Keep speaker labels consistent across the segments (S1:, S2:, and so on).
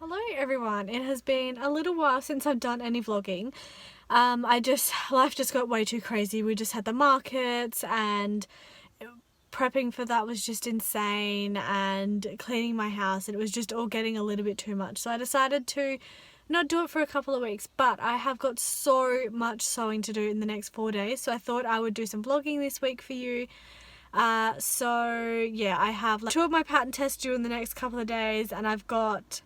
S1: Hello everyone, it has been a little while since I've done any vlogging. Life just got way too crazy. We just had the markets and prepping for that was just insane, and cleaning my house, and it was just all getting a little bit too much. So I decided to not do it for a couple of weeks, but I have got so much sewing to do in the next 4 days. So I thought I would do some vlogging this week for you. I have like 2 of my pattern tests due in the next couple of days, and I've got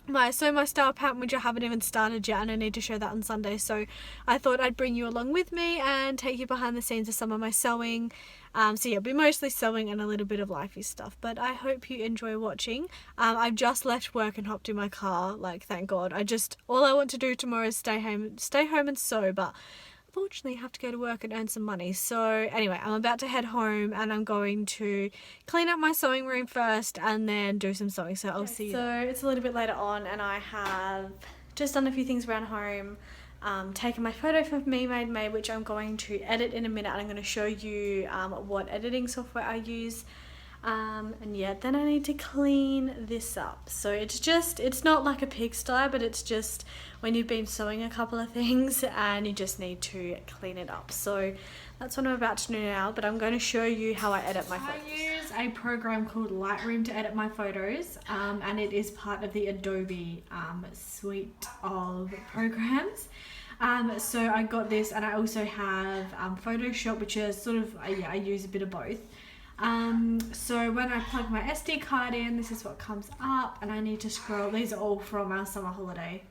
S1: my Sew My Style pattern, which I haven't even started yet, and I need to show that on Sunday. So I thought I'd bring you along with me and take you behind the scenes of some of my sewing. It'll be mostly sewing and a little bit of lifey stuff, but I hope you enjoy watching. I've just left work and hopped in my car, like, thank God. All I want to do tomorrow is stay home and sew, but unfortunately I have to go to work and earn some money. So anyway, I'm about to head home and I'm going to clean up my sewing room first and then do some sewing. So I'll see you. So it's a little bit later on and I have just done a few things around home. Taken my photo for Me Made May, which I'm going to edit in a minute, and I'm going to show you what editing software I use. Then I need to clean this up. So it's not like a pigsty, but it's just when you've been sewing a couple of things and you just need to clean it up. So that's what I'm about to do now, but I'm going to show you how I edit my photos. I use a program called Lightroom to edit my photos, and it is part of the Adobe suite of programs. So I got this, and I also have Photoshop, which is sort of, I use a bit of both. So when I plug my SD card in, this is what comes up, and I need to scroll. These are all from our summer holiday.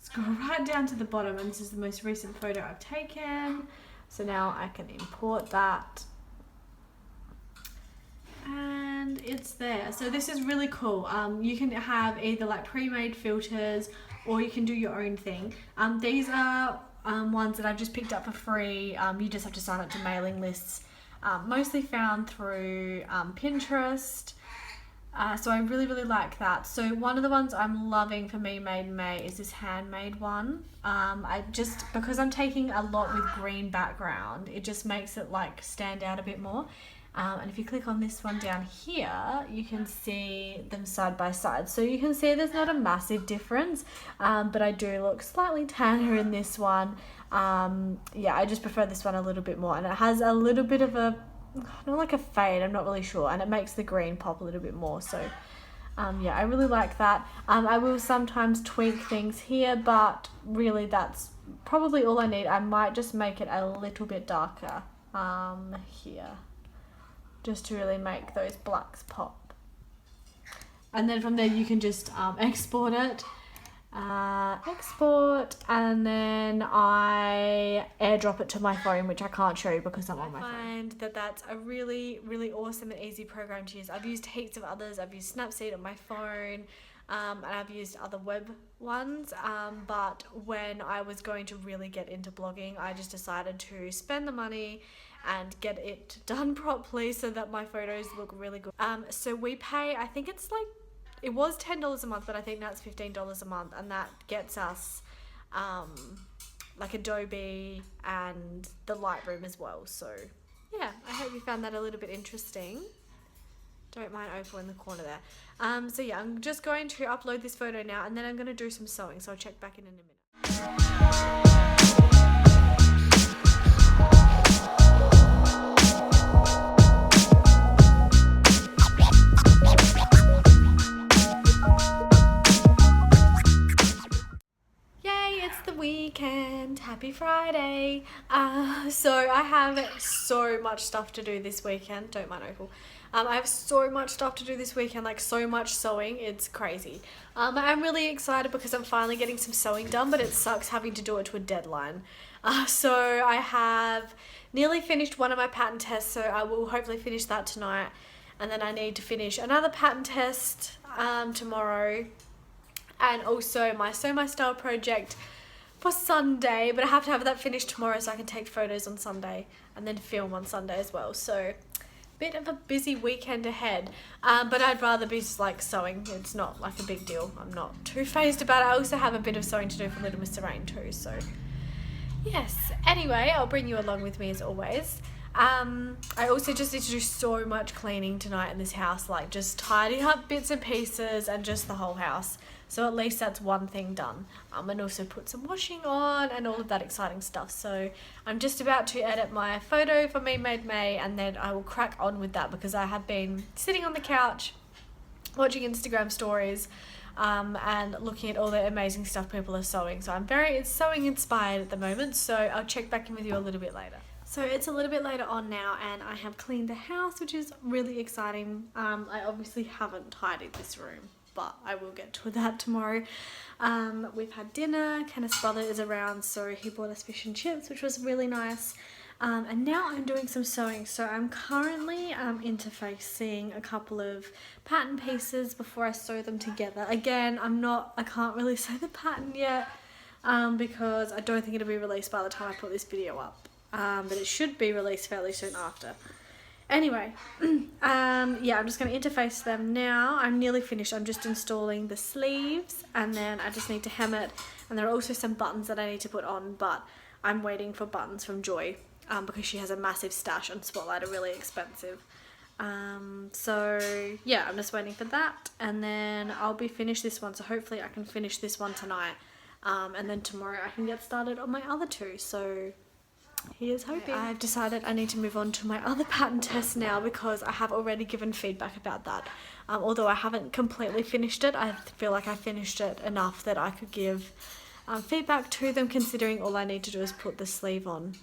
S1: Scroll right down to the bottom, and this is the most recent photo I've taken. So now I can import that. And it's there. So this is really cool. You can have either like pre-made filters or you can do your own thing. These are ones that I've just picked up for free. You just have to sign up to mailing lists. Mostly found through Pinterest. So I really like that. So one of the ones I'm loving for Me Made May is this handmade one. Because I'm taking a lot with green background, it just makes it like stand out a bit more. And if you click on this one down here, you can see them side by side. So you can see there's not a massive difference, but I do look slightly tanner in this one. I just prefer this one a little bit more, and it has a little bit of a, not like a fade, I'm not really sure, and it makes the green pop a little bit more. So I really like that. I will sometimes tweak things here, but really that's probably all I need. I might just make it a little bit darker here, just to really make those blacks pop. And then from there you can just export it. And then I airdrop it to my phone, which I can't show you because I'm on my phone. I find that that's a really awesome and easy program to use. I've used heaps of others. I've used Snapseed on my phone, and I've used other web ones, but when I was going to really get into blogging, I just decided to spend the money and get it done properly so that my photos look really good. So we pay, I think it's like, it was $10 a month, but I think now it's $15 a month, and that gets us like Adobe and the Lightroom as well. So yeah, I hope you found that a little bit interesting. Don't mind Opal in the corner there. I'm just going to upload this photo now, and then I'm going to do some sewing, so I'll check back in a minute. Weekend, happy Friday. So I have so much stuff to do this weekend. Don't mind Opal. I have so much stuff to do this weekend, like so much sewing, it's crazy. I'm really excited because I'm finally getting some sewing done, but it sucks having to do it to a deadline. So I have nearly finished one of my pattern tests, so I will hopefully finish that tonight, and then I need to finish another pattern test tomorrow, and also my Sew My Style project for Sunday, but I have to have that finished tomorrow so I can take photos on Sunday and then film on Sunday as well. So bit of a busy weekend ahead, but I'd rather be just like sewing. It's not like a big deal. I'm not too phased about it. I also have a bit of sewing to do for little Miss Lorraine too, so yes. Anyway, I'll bring you along with me as always. I also just need to do so much cleaning tonight in this house, like just tidy up bits and pieces and just the whole house. So at least that's one thing done. And also put some washing on and all of that exciting stuff. So I'm just about to edit my photo for Me Made May, and then I will crack on with that because I have been sitting on the couch watching Instagram stories and looking at all the amazing stuff people are sewing. So I'm very sewing inspired at the moment. So I'll check back in with you a little bit later. So it's a little bit later on now and I have cleaned the house, which is really exciting. I obviously haven't tidied this room, but I will get to that tomorrow. We've had dinner. Kenneth's brother is around, so he bought us fish and chips, which was really nice. And now I'm doing some sewing. So I'm currently interfacing a couple of pattern pieces before I sew them together. Again, I can't really sew the pattern yet because I don't think it'll be released by the time I put this video up. But it should be released fairly soon after. Anyway, yeah, I'm just going to interface them now. I'm nearly finished. I'm just installing the sleeves and then I just need to hem it. And there are also some buttons that I need to put on, but I'm waiting for buttons from Joy because she has a massive stash and Spotlight are really expensive. So yeah, I'm just waiting for that and then I'll be finished this one. So hopefully I can finish this one tonight and then tomorrow I can get started on my other two. So here's hoping. I've decided I need to move on to my other pattern test now because I have already given feedback about that. Although I haven't completely finished it, I feel like I finished it enough that I could give feedback to them, considering all I need to do is put the sleeve on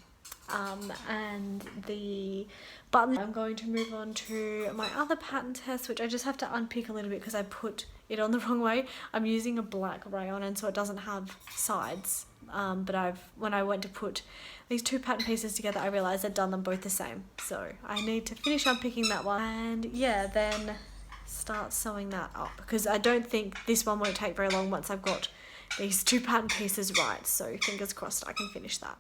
S1: and the button. I'm going to move on to my other pattern test, which I just have to unpick a little bit because I put it on the wrong way. I'm using a black rayon and so it doesn't have sides. But when I went to put these two pattern pieces together, I realised I'd done them both the same. So I need to finish unpicking that one and yeah, then start sewing that up because I don't think this one won't take very long once I've got these two pattern pieces right. So fingers crossed I can finish that.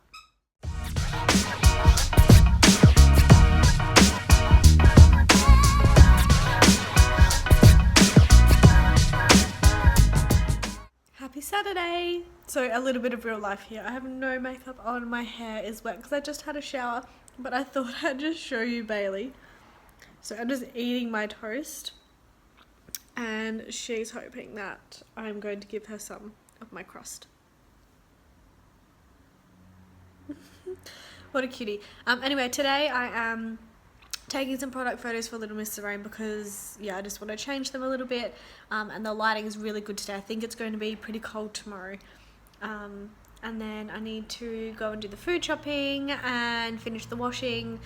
S1: Happy Saturday! So a little bit of real life here. I have no makeup on, my hair is wet because I just had a shower, but I thought I'd just show you Bailey. So I'm just eating my toast and she's hoping that I'm going to give her some of my crust. What a cutie. Anyway, today I am taking some product photos for Little Miss Lorraine because yeah, I just want to change them a little bit and the lighting is really good today. I think it's going to be pretty cold tomorrow and then I need to go and do the food shopping and finish the washing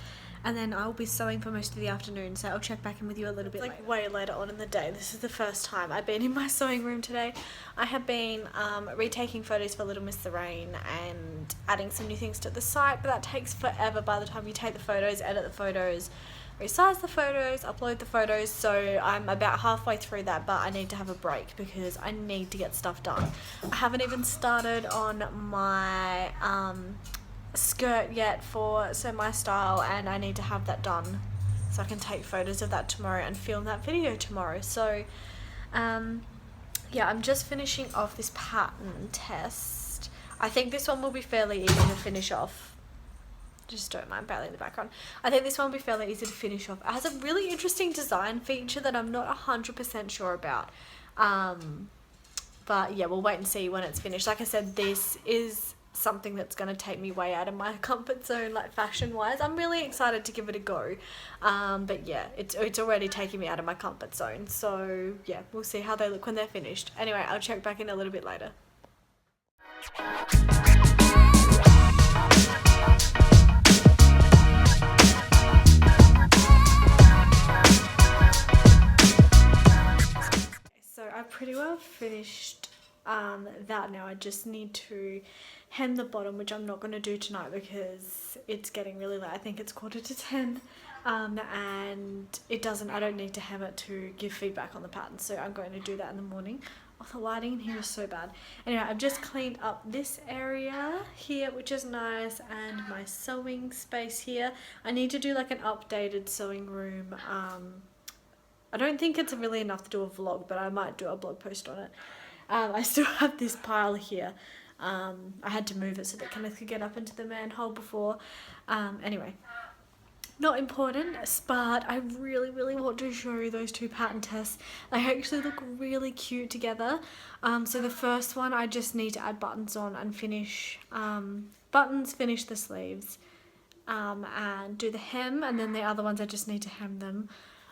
S1: and then I'll be sewing for most of the afternoon, so I'll check back in with you a little bit later. Way later on in the day. This is the first time I've been in my sewing room today. I have been retaking photos for Little Miss Lorraine and adding some new things to the site, but that takes forever by the time you take the photos, edit the photos, resize the photos, upload the photos. So I'm about halfway through that, but I need to have a break because I need to get stuff done. I haven't even started on my skirt yet for So My Style, and I need to have that done so I can take photos of that tomorrow and film that video tomorrow. So yeah, I'm just finishing off this pattern test. I think this one will be fairly easy to finish off. Just don't mind Bailey in the background. I think this one will be fairly easy to finish off. It has a really interesting design feature that I'm not 100% sure about. But yeah, we'll wait and see when it's finished. Like I said, this is something that's going to take me way out of my comfort zone, like fashion wise. I'm really excited to give it a go, but yeah, it's already taking me out of my comfort zone, so yeah, we'll see how they look when they're finished. Anyway, I'll check back in a little bit later. So I pretty well finished that now. I just need to hem the bottom, which I'm not going to do tonight because it's getting really late. I think it's 9:45 and I don't need to hem it to give feedback on the pattern, so I'm going to do that in the morning. Oh, the lighting in here is so bad. Anyway, I've just cleaned up this area here, which is nice, and my sewing space here. I need to do like an updated sewing room. I don't think it's really enough to do a vlog, but I might do a blog post on it. I still have this pile here. I had to move it so that Kenneth could get up into the manhole before. Anyway, not important, but I really want to show you those two pattern tests. They actually look really cute together. So the first one, I just need to add buttons on and finish buttons, finish the sleeves, and do the hem, and then the other ones I just need to hem them.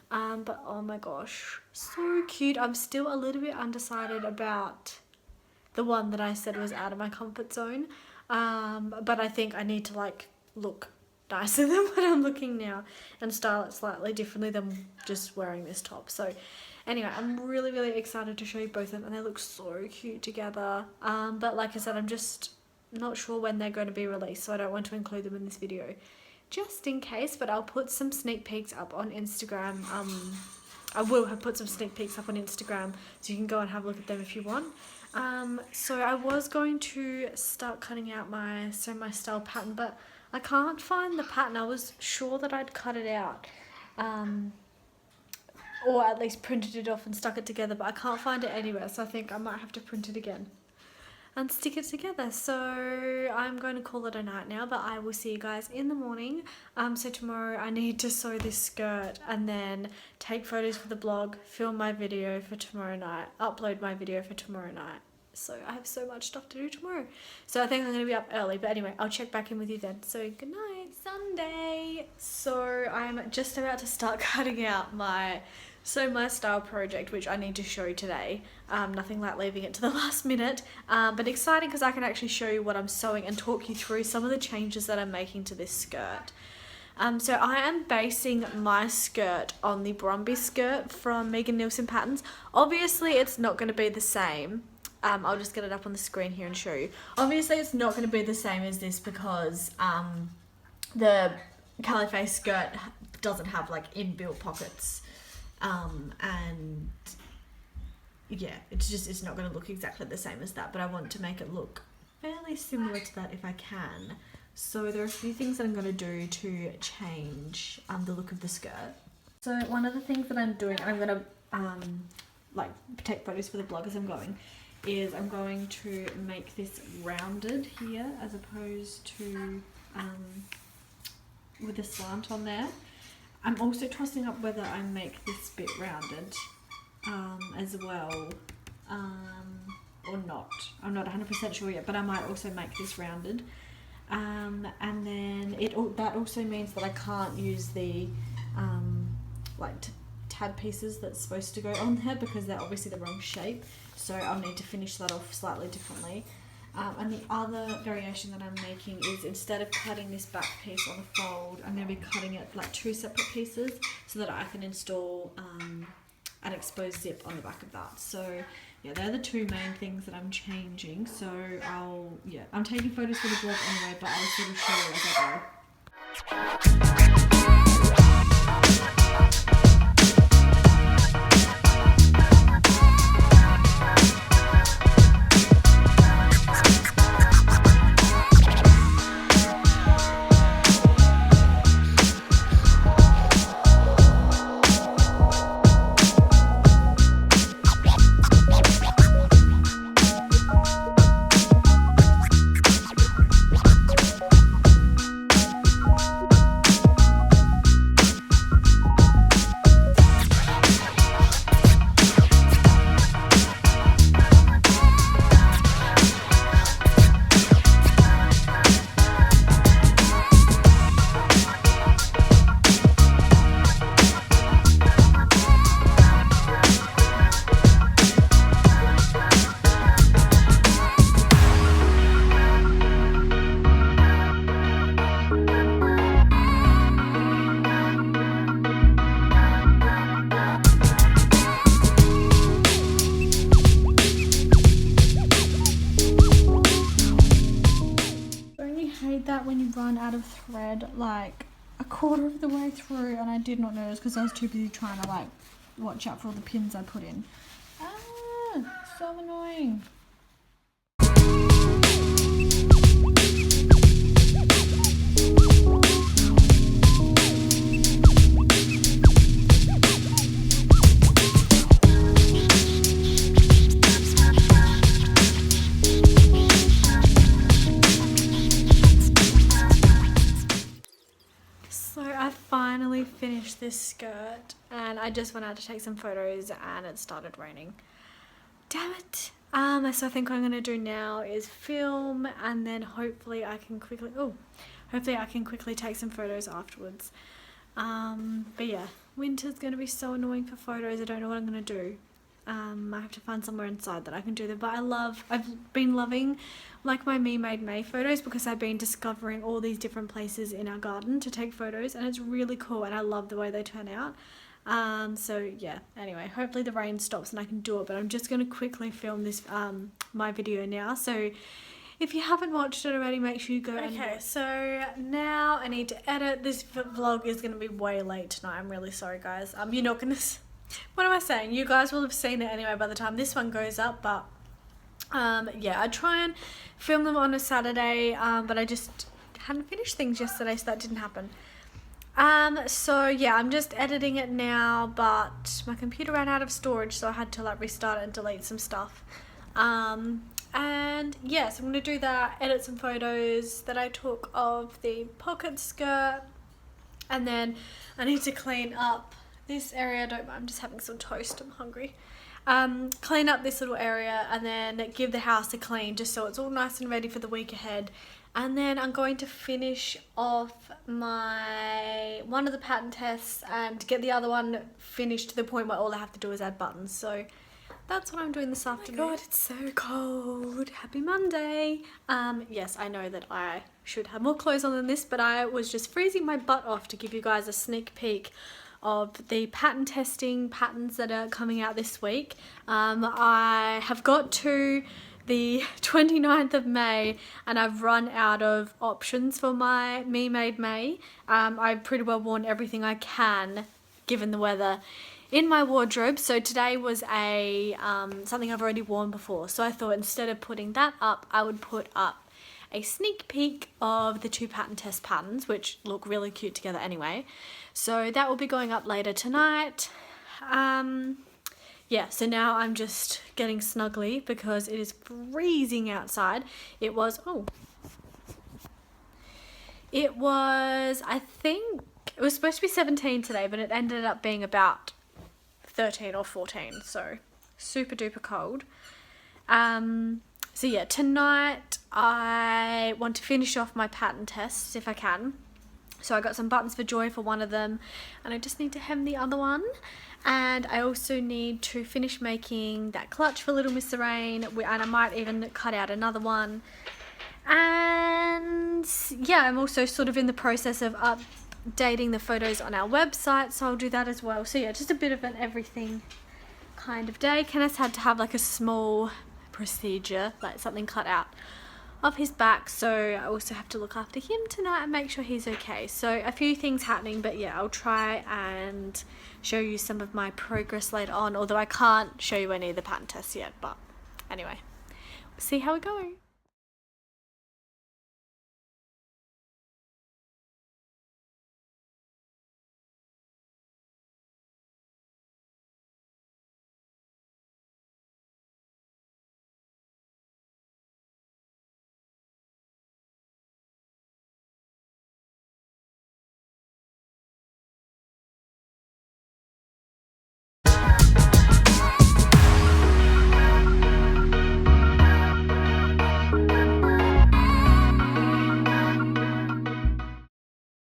S1: But oh my gosh, so cute. I'm still a little bit undecided about the one that I said was out of my comfort zone, but I think I need to like look nicer than what I'm looking now and style it slightly differently than just wearing this top. So anyway, I'm really excited to show you both of them, and they look so cute together. But like I said, I'm just not sure when they're going to be released, so I don't want to include them in this video just in case, but I'll put some sneak peeks up on Instagram. I will have put some sneak peeks up on Instagram, so you can go and have a look at them if you want. So I was going to start cutting out my style pattern, but I can't find the pattern. I was sure that I'd cut it out, or at least printed it off and stuck it together, but I can't find it anywhere, so I think I might have to print it again and stick it together. So I'm going to call it a night now, but I will see you guys in the morning. So tomorrow I need to sew this skirt and then take photos for the blog, film my video for tomorrow night, upload my video for tomorrow night. So I have so much stuff to do tomorrow. So I think I'm going to be up early, but anyway, I'll check back in with you then. So good night. Sunday. So I'm just about to start cutting out my style project, which I need to show today. Nothing like leaving it to the last minute, but exciting because I can actually show you what I'm sewing and talk you through some of the changes that I'm making to this skirt. So I am basing my skirt on the Brumby skirt from Megan Nielsen Patterns. Obviously it's not going to be the same. I'll just get it up on the screen here and show you. Obviously it's not going to be the same as this because the calife skirt doesn't have like inbuilt pockets. And yeah, it's not going to look exactly the same as that, but I want to make it look fairly similar to that if I can. So there are a few things that I'm going to do to change the look of the skirt. So one of the things that I'm doing, and I'm going to like take photos for the blog as I'm going, is I'm going to make this rounded here as opposed to with a slant on there. I'm also tossing up whether I make this bit rounded as well or not. I'm not 100% sure yet, but I might also make this rounded. And then that also means that I can't use the like tab pieces that's supposed to go on there because they're obviously the wrong shape. So I'll need to finish that off slightly differently. And the other variation that I'm making is instead of cutting this back piece on the fold, I'm going to be cutting it like two separate pieces so that I can install an exposed zip on the back of that. So yeah, they're the two main things that I'm changing. So I'm taking photos for the blog anyway, but I'll sort of show you as I go. That when you run out of thread like a quarter of the way through, and I did not notice because I was too busy trying to like watch out for all the pins I put in. So annoying. finished this skirt and I just went out to take some photos and it started raining. Damn it. So I think what I'm going to do now is film and then hopefully I can quickly take some photos afterwards. But yeah, winter's going to be so annoying for photos. I don't know what I'm going to do. I have to find somewhere inside that I can do them. But I've been loving like my Me Made May photos because I've been discovering all these different places in our garden to take photos and it's really cool and I love the way they turn out. So yeah, anyway, hopefully the rain stops and I can do it, but I'm just going to quickly film this, my video now. So if you haven't watched it already, make sure you go and watch. So now I need to edit. This vlog is going to be way late tonight. I'm really sorry, guys. You're not going to... What am I saying? You guys will have seen it anyway by the time this one goes up, but yeah, I try and film them on a Saturday, but I just hadn't finished things yesterday, so that didn't happen. So yeah, I'm just editing it now, but my computer ran out of storage, so I had to like restart it and delete some stuff. And yeah, so I'm gonna do that, edit some photos that I took of the pocket skirt, and then I need to clean up this area. I'm just having some toast, I'm hungry. Clean up this little area and then give the house a clean just so it's all nice and ready for the week ahead. And then I'm going to finish off one of the pattern tests and get the other one finished to the point where all I have to do is add buttons. So that's what I'm doing this afternoon. Oh my god, it's so cold. Happy Monday. Yes, I know that I should have more clothes on than this, but I was just freezing my butt off to give you guys a sneak peek of the pattern testing patterns that are coming out this week. I have got to the 29th of May and I've run out of options for my Me Made May. I've pretty well worn everything I can given the weather in my wardrobe, so today was a something I've already worn before, so I thought instead of putting that up I would put up a sneak peek of the 2 pattern test patterns, which look really cute together anyway. So that will be going up later tonight. Yeah, so now I'm just getting snuggly because it is freezing outside. I think it was supposed to be 17 today, but it ended up being about 13 or 14, so super duper cold. So yeah, tonight I want to finish off my pattern tests if I can. So I got some buttons for Joy for one of them and I just need to hem the other one. And I also need to finish making that clutch for Little Miss Lorraine, and I might even cut out another one. And yeah, I'm also sort of in the process of updating the photos on our website, so I'll do that as well. So yeah, just a bit of an everything kind of day. Kenneth had to have like a small procedure, like something cut out of his back, so I also have to look after him tonight and make sure he's okay. So a few things happening, but yeah, I'll try and show you some of my progress later on, although I can't show you any of the pattern tests yet, but anyway, we'll see how we go.